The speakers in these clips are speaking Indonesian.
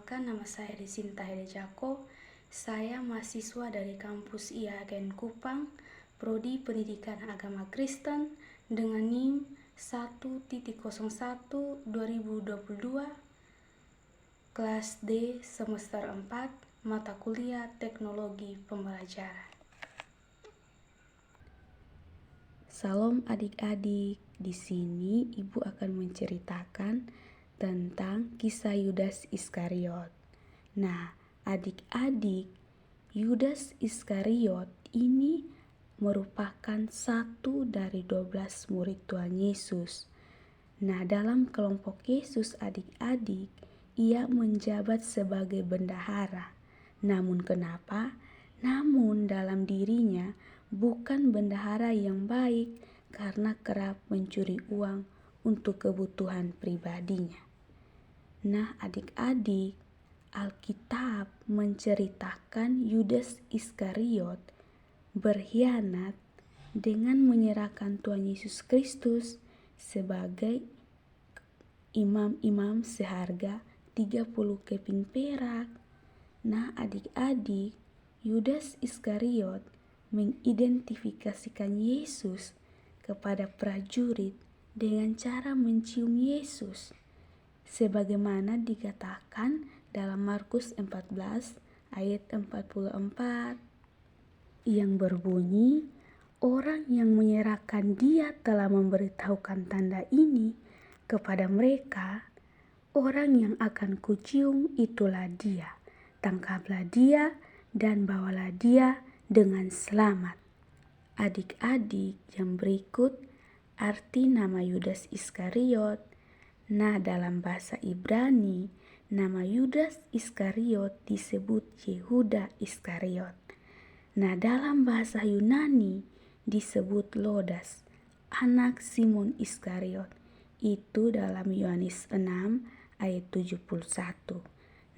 Perkenalkan, nama saya Desinta Hede Jako. Saya mahasiswa dari kampus IAIN Kupang, Prodi Pendidikan Agama Kristen dengan NIM 1.01.2022, kelas D semester 4, mata kuliah Teknologi Pembelajaran. Salam adik-adik, di sini Ibu akan menceritakan tentang kisah Yudas Iskariot. Nah, adik-adik, Yudas Iskariot ini merupakan satu dari 12 murid Tuhan Yesus. Nah, dalam kelompok Yesus adik-adik, ia menjabat sebagai bendahara. Namun kenapa? Namun dalam dirinya bukan bendahara yang baik karena kerap mencuri uang untuk kebutuhan pribadinya. Nah, adik-adik, Alkitab menceritakan Yudas Iskariot berkhianat dengan menyerahkan Tuhan Yesus Kristus sebagai imam-imam seharga 30 keping perak. Nah, adik-adik, Yudas Iskariot mengidentifikasikan Yesus kepada prajurit dengan cara mencium Yesus, sebagaimana dikatakan dalam Markus 14 ayat 44 yang berbunyi, orang yang menyerahkan dia telah memberitahukan tanda ini kepada mereka, orang yang akan kucium itulah dia, tangkaplah dia dan bawalah dia dengan selamat. Adik-adik, yang berikut arti nama Yudas Iskariot. Nah, dalam bahasa Ibrani, nama Yudas Iskariot disebut Yehuda Iskariot. Nah, dalam bahasa Yunani disebut Lodas, anak Simon Iskariot. Itu dalam Yohanes 6 ayat 71.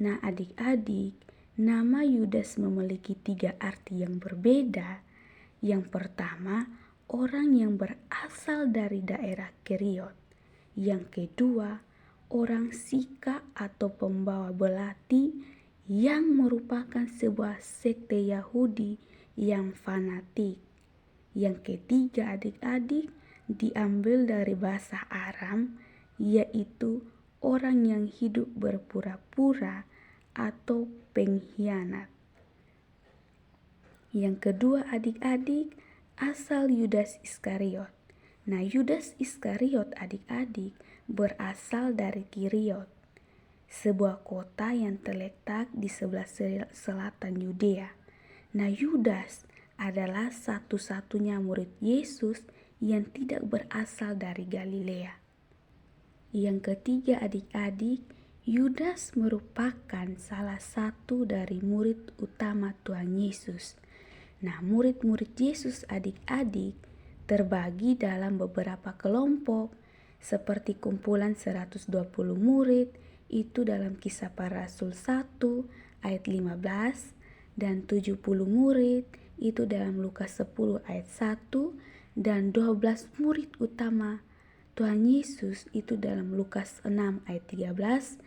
Nah, adik-adik, nama Yudas memiliki 3 arti yang berbeda. Yang pertama, orang yang berasal dari daerah Keriot. Yang kedua, orang Sika atau pembawa belati yang merupakan sebuah sekte Yahudi yang fanatik. Yang ketiga, adik-adik, diambil dari bahasa Aram, yaitu orang yang hidup berpura-pura atau pengkhianat. Yang kedua, adik-adik, asal Yudas Iskariot. Nah, Yudas Iskariot adik-adik berasal dari Kiriot, sebuah kota yang terletak di sebelah selatan Yudea. Nah, Yudas adalah satu-satunya murid Yesus yang tidak berasal dari Galilea. Yang ketiga, adik-adik, Yudas merupakan salah satu dari murid utama Tuhan Yesus. Nah, murid-murid Yesus adik-adik terbagi dalam beberapa kelompok, seperti kumpulan 120 murid, itu dalam Kisah Para Rasul 1 ayat 15, dan 70 murid, itu dalam Lukas 10 ayat 1, dan 12 murid utama Tuhan Yesus itu dalam Lukas 6 ayat 13,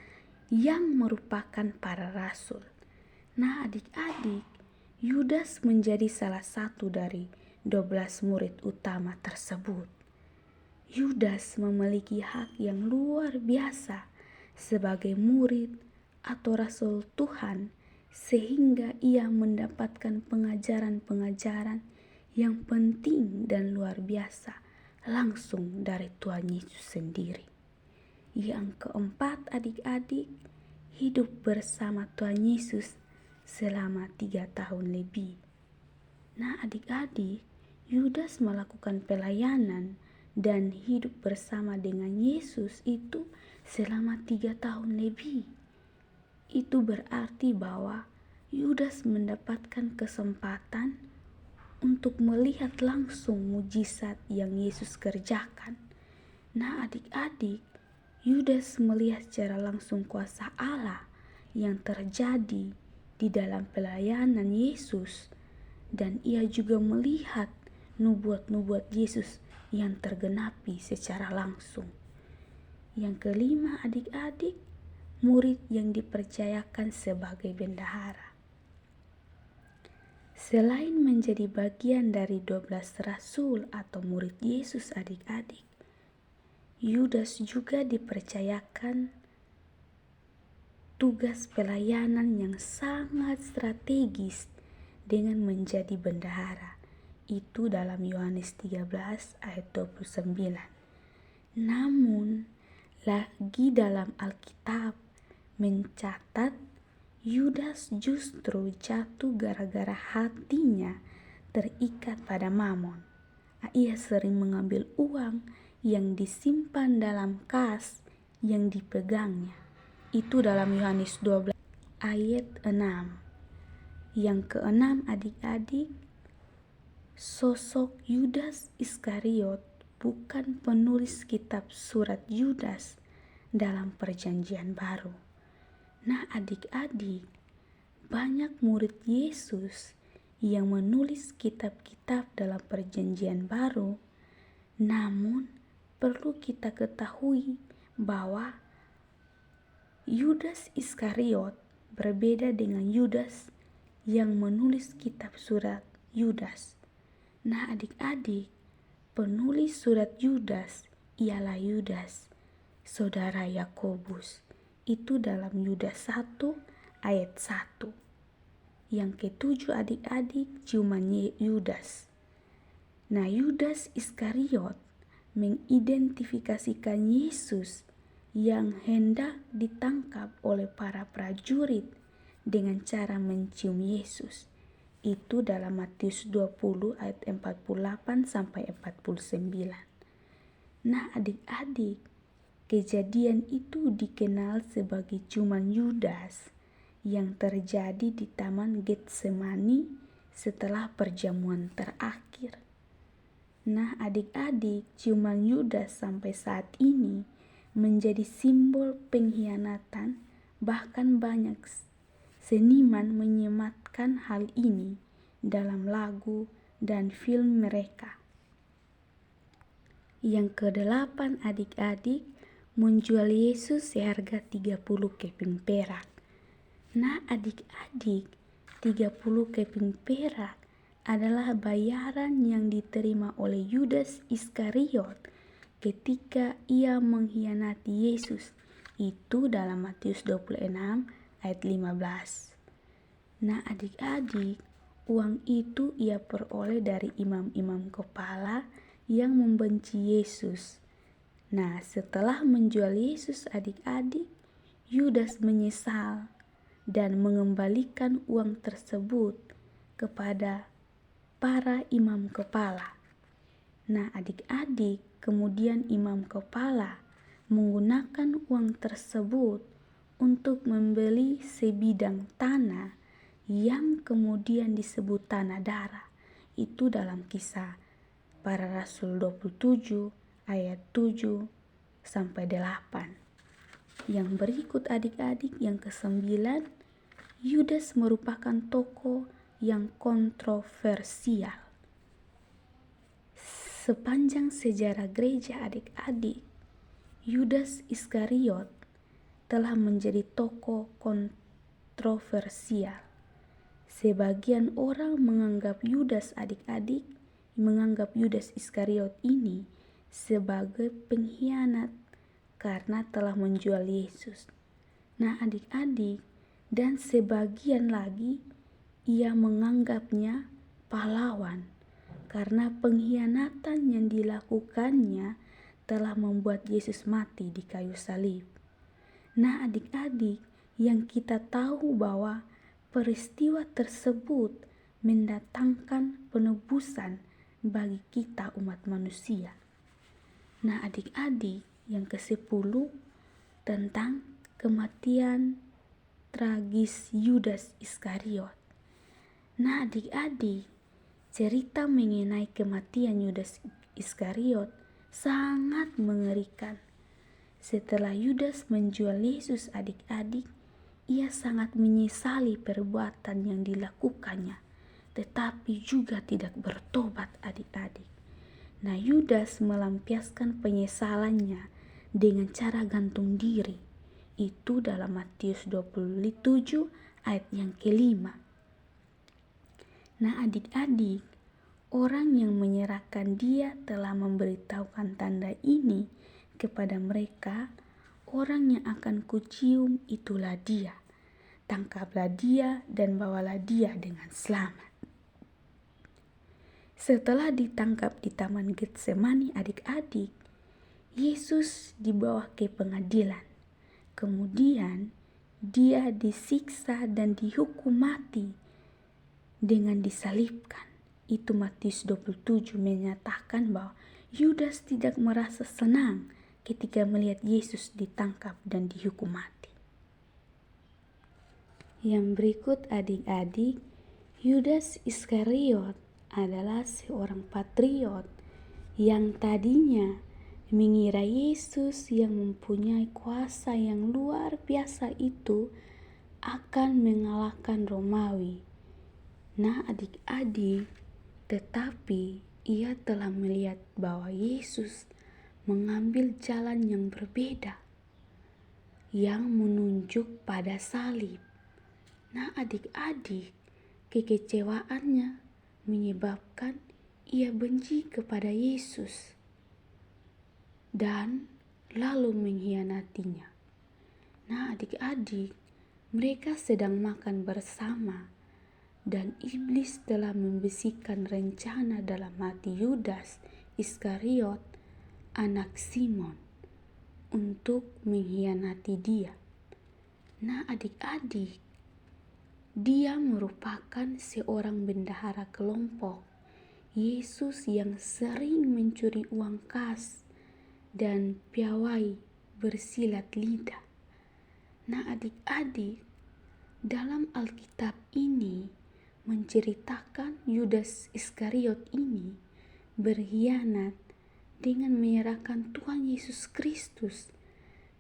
yang merupakan para rasul. Nah, adik-adik, Yudas menjadi salah satu dari 12 murid utama tersebut. Yudas memiliki hak yang luar biasa sebagai murid atau rasul Tuhan, sehingga ia mendapatkan pengajaran-pengajaran yang penting dan luar biasa langsung dari Tuhan Yesus sendiri. Yang keempat, adik-adik, hidup bersama Tuhan Yesus selama 3 tahun lebih. Nah, adik-adik, Yudas melakukan pelayanan dan hidup bersama dengan Yesus itu selama 3 tahun lebih. Itu berarti bahwa Yudas mendapatkan kesempatan untuk melihat langsung mujizat yang Yesus kerjakan. Nah, adik-adik, Yudas melihat secara langsung kuasa Allah yang terjadi di dalam pelayanan Yesus, dan ia juga melihat nubuat-nubuat Yesus yang tergenapi secara langsung. Yang kelima, adik-adik, murid yang dipercayakan sebagai bendahara. Selain menjadi bagian dari 12 rasul atau murid Yesus adik-adik, Yudas juga dipercayakan tugas pelayanan yang sangat strategis dengan menjadi bendahara. Itu dalam Yohanes 13 ayat 29. Namun, lagi dalam Alkitab mencatat Yudas justru jatuh gara-gara hatinya terikat pada Mamon. Ia sering mengambil uang yang disimpan dalam kas yang dipegangnya. Itu dalam Yohanes 12 ayat 6. Yang keenam adik-adik, sosok Yudas Iskariot bukan penulis kitab surat Yudas dalam Perjanjian Baru. Nah adik-adik, banyak murid Yesus yang menulis kitab-kitab dalam Perjanjian Baru, namun perlu kita ketahui bahwa Yudas Iskariot berbeda dengan Yudas yang menulis kitab surat Yudas. Nah adik-adik, penulis surat Yudas ialah Yudas, saudara Yakobus. Itu dalam Yudas 1 ayat 1. Yang ketujuh adik-adik cuman Yudas. Nah Yudas Iskariot mengidentifikasikan Yesus yang hendak ditangkap oleh para prajurit dengan cara mencium Yesus. Itu dalam Matius 20 ayat 48 sampai 49. Nah adik-adik, kejadian itu dikenal sebagai ciuman Yudas yang terjadi di Taman Getsemani setelah perjamuan terakhir. Nah adik-adik, ciuman Yudas sampai saat ini menjadi simbol pengkhianatan, bahkan banyak seniman menyematkan hal ini dalam lagu dan film mereka. Yang kedelapan adik-adik, menjual Yesus seharga 30 keping perak. Nah adik-adik, 30 keping perak adalah bayaran yang diterima oleh Yudas Iskariot ketika ia mengkhianati Yesus. Itu dalam Matius 26 ayat 15. Nah adik-adik, uang itu ia peroleh dari imam-imam kepala yang membenci Yesus. Nah setelah menjual Yesus adik-adik, Yudas menyesal dan mengembalikan uang tersebut kepada para imam kepala. Nah adik-adik, kemudian imam kepala menggunakan uang tersebut untuk membeli sebidang tanah yang kemudian disebut tanah darah. Itu dalam Kisah Para Rasul 27 ayat 7 sampai 8. Yang berikut adik-adik, yang ke-9, Yudas merupakan tokoh yang kontroversial. Sepanjang sejarah gereja adik-adik, Yudas Iskariot telah menjadi tokoh kontroversial. Sebagian orang menganggap Yudas Iskariot ini sebagai pengkhianat karena telah menjual Yesus. Nah adik-adik, dan sebagian lagi ia menganggapnya pahlawan karena pengkhianatan yang dilakukannya telah membuat Yesus mati di kayu salib. Nah adik-adik, yang kita tahu bahwa peristiwa tersebut mendatangkan penebusan bagi kita umat manusia. Nah adik-adik, yang ke-10 tentang kematian tragis Yudas Iskariot. Nah adik-adik, cerita mengenai kematian Yudas Iskariot sangat mengerikan. Setelah Yudas menjual Yesus adik-adik, ia sangat menyesali perbuatan yang dilakukannya, tetapi juga tidak bertobat adik-adik. Nah Yudas melampiaskan penyesalannya dengan cara gantung diri. itu dalam Matius 27 ayat yang kelima. Nah adik-adik, orang yang menyerahkan dia telah memberitahukan tanda ini kepada mereka, orang yang akan kucium itulah dia. Tangkaplah dia dan bawalah dia dengan selamat. Setelah ditangkap di Taman Getsemani adik-adik, Yesus dibawa ke pengadilan. Kemudian dia disiksa dan dihukum mati dengan disalibkan. Itu Matius 27 menyatakan bahwa Yudas tidak merasa senang ketika melihat Yesus ditangkap dan dihukum mati. Yang berikut adik-adik, Yudas Iskariot adalah seorang patriot yang tadinya mengira Yesus yang mempunyai kuasa yang luar biasa itu akan mengalahkan Romawi. Nah adik-adik, tetapi ia telah melihat bahwa Yesus mengambil jalan yang berbeda, yang menunjuk pada salib. Nah adik-adik, kekecewaannya menyebabkan ia benci kepada Yesus dan lalu mengkhianatinya. Nah adik-adik, mereka sedang makan bersama dan iblis telah membisikkan rencana dalam hati Yudas Iskariot, anak Simon, untuk mengkhianati dia. Nah adik-adik, dia merupakan seorang bendahara kelompok Yesus yang sering mencuri uang kas dan piawai bersilat lidah. Nah adik-adik, dalam Alkitab ini menceritakan Yudas Iskariot ini berkhianat dengan menyerahkan Tuhan Yesus Kristus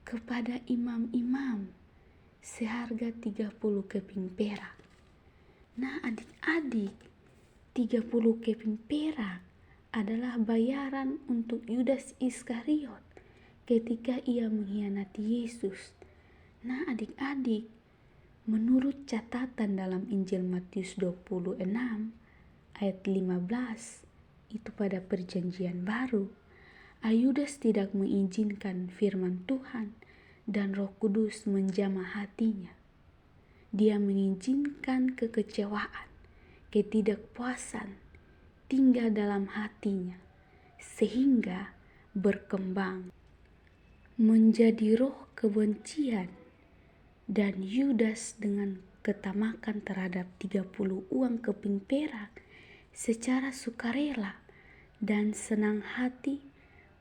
kepada imam-imam seharga 30 keping perak. Nah adik-adik, 30 keping perak adalah bayaran untuk Yudas Iskariot ketika ia mengkhianati Yesus. Nah adik-adik, menurut catatan dalam Injil Matius 26 ayat 15, itu pada perjanjian baru, Yudas tidak mengizinkan firman Tuhan dan Roh Kudus menjamah hatinya. Dia mengizinkan kekecewaan, ketidakpuasan tinggal dalam hatinya, sehingga berkembang menjadi roh kebencian. Dan Yudas dengan ketamakan terhadap 30 uang keping perak secara sukarela dan senang hati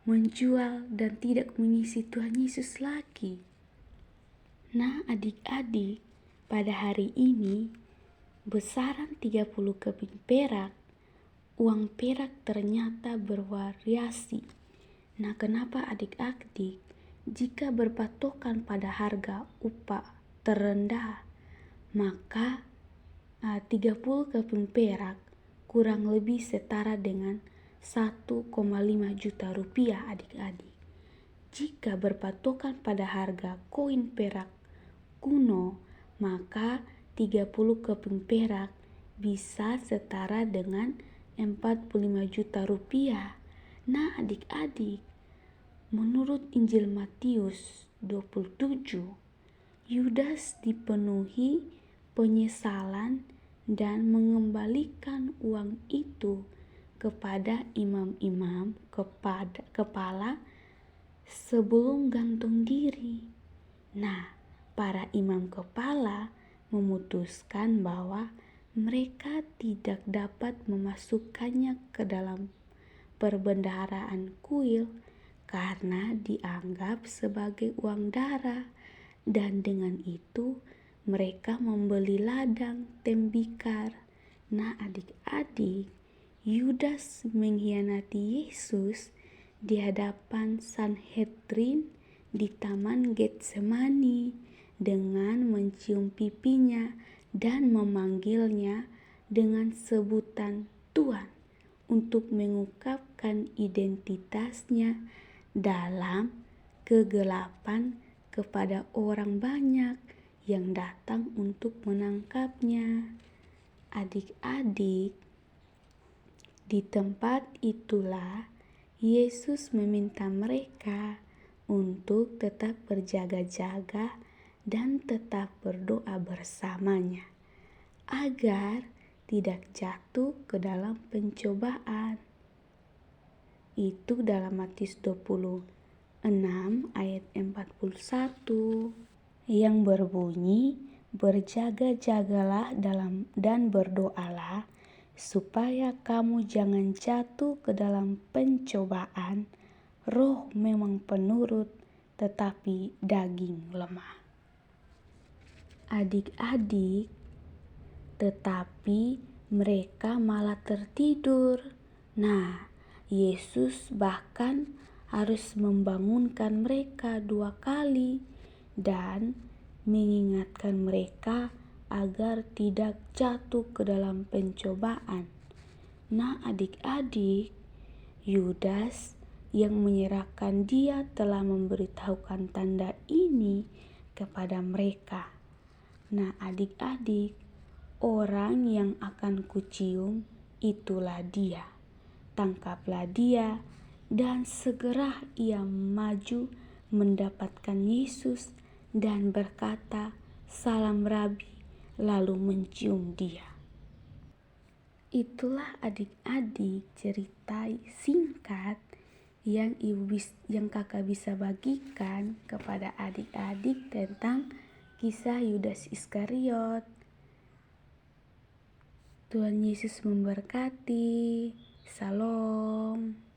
menjual dan tidak mengisi Tuhan Yesus lagi. Nah adik-adik, pada hari ini besaran 30 keping perak, uang perak ternyata bervariasi. Nah kenapa adik-adik? Jika berpatokan pada harga upah terendah, maka 30 keping perak kurang lebih setara dengan 1,5 juta rupiah adik-adik. Jika berpatokan pada harga koin perak kuno, maka 30 keping perak bisa setara dengan 45 juta rupiah. Nah adik-adik, menurut Injil Matius 27, Yudas dipenuhi penyesalan dan mengembalikan uang itu kepada imam-imam kepala sebelum gantung diri. Nah, para imam kepala memutuskan bahwa mereka tidak dapat memasukkannya ke dalam perbendaharaan kuil karena dianggap sebagai uang darah, dan dengan itu mereka membeli ladang tembikar. Nah adik-adik, Yudas mengkhianati Yesus di hadapan Sanhedrin di Taman Getsemani dengan mencium pipinya dan memanggilnya dengan sebutan Tuhan untuk mengungkapkan identitasnya dalam kegelapan kepada orang banyak yang datang untuk menangkapnya. Adik-adik, di tempat itulah Yesus meminta mereka untuk tetap berjaga-jaga dan tetap berdoa bersamanya, agar tidak jatuh ke dalam pencobaan. Itu dalam Matius 26 ayat 41 yang berbunyi, berjaga-jagalah dan berdoalah supaya kamu jangan jatuh ke dalam pencobaan. Roh memang penurut, tetapi daging lemah. Adik-adik, tetapi mereka malah tertidur. Nah, Yesus bahkan harus membangunkan mereka 2 kali dan mengingatkan mereka agar tidak jatuh ke dalam pencobaan. Nah, adik-adik, Yudas yang menyerahkan dia telah memberitahukan tanda ini kepada mereka. Nah, adik-adik, orang yang akan kucium itulah dia. Tangkaplah dia, dan segera ia maju mendapatkan Yesus dan berkata, "Salam Rabi," lalu mencium dia. Itulah adik-adik cerita singkat yang kakak bisa bagikan kepada adik-adik tentang kisah Yudas Iskariot. Tuhan Yesus memberkati. Salam.